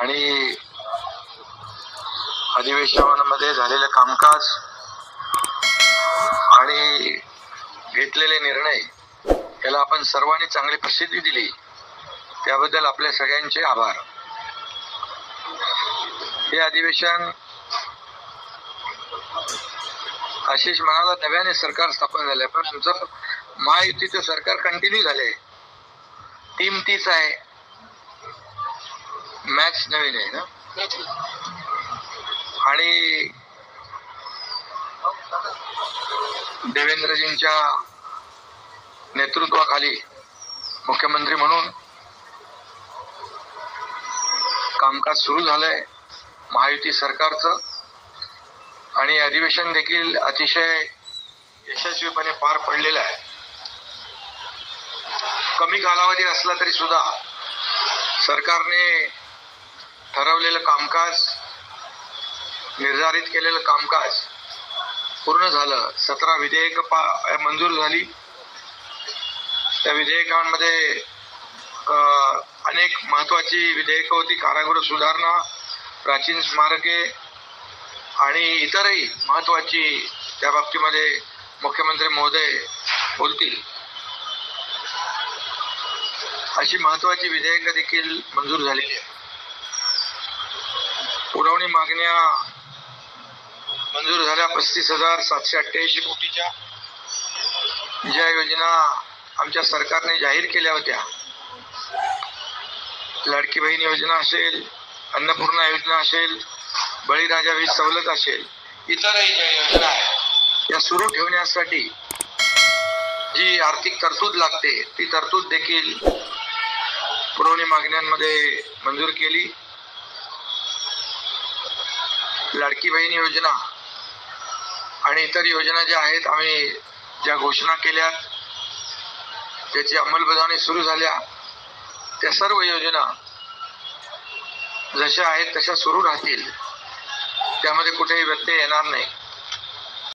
आणि अधिवेशनामध्ये झालेले कामकाज आणि घेतलेले निर्णय याला आपण सर्वांनी चांगली प्रसिद्धी दिली, त्याबद्दल आपल्या सगळ्यांचे आभार. हे अधिवेशन आशिष म्हणाला नव्याने सरकार स्थापन झाले, पण आमचं महायुतीचं सरकार कंटिन्यू झाले. टीम तीच आहे, मॅच नवीन आहे ना. आणि देवेंद्रजींच्या नेतृत्वाखाली मुख्यमंत्री म्हणून कामकाज सुरू झालंय महायुती सरकारचं. आणि अधिवेशन देखील अतिशय यशस्वीपणे पार पडलेलं आहे. कमी कालावधी असला तरी सुद्धा सरकारने ठरवलेलं कामकाज, निर्धारित केलेलं कामकाज पूर्ण झालं. 17 विधेयक मंजूर झाली. त्या विधेयकांमध्ये अनेक महत्वाची विधेयकं होती. कारागृह सुधारणा, प्राचीन स्मारके आणि इतरही महत्वाची त्या बाबतीमध्ये मुख्यमंत्री महोदय बोलतील अशी महत्वाची विधेयकं देखील मंजूर झालेली आहे. पुरवणी मागण्या मंजूर झाल्या 35,788 कोटीच्या. ज्या योजना आमच्या सरकारने जाहीर केल्या होत्या, लाडकी बहीण योजना असेल, अन्नपूर्णा योजना असेल, बळीराजा वीज सवलत असेल, इतरही ज्या योजना आहेत या सुरू ठेवण्यासाठी जी आर्थिक तरतूद लागते ती तरतूद देखील पुरवणी मागण्यांमध्ये मंजूर केली. लाडकी बहीण योजना आणि इतर योजना ज्या आहेत, आम्ही ज्या घोषणा केल्या, ज्याची अंमलबजावणी सुरू झाल्या, त्या सर्व योजना जशा आहेत तशा सुरू राहतील. त्यामध्ये कुठेही व्यत्यय येणार नाही.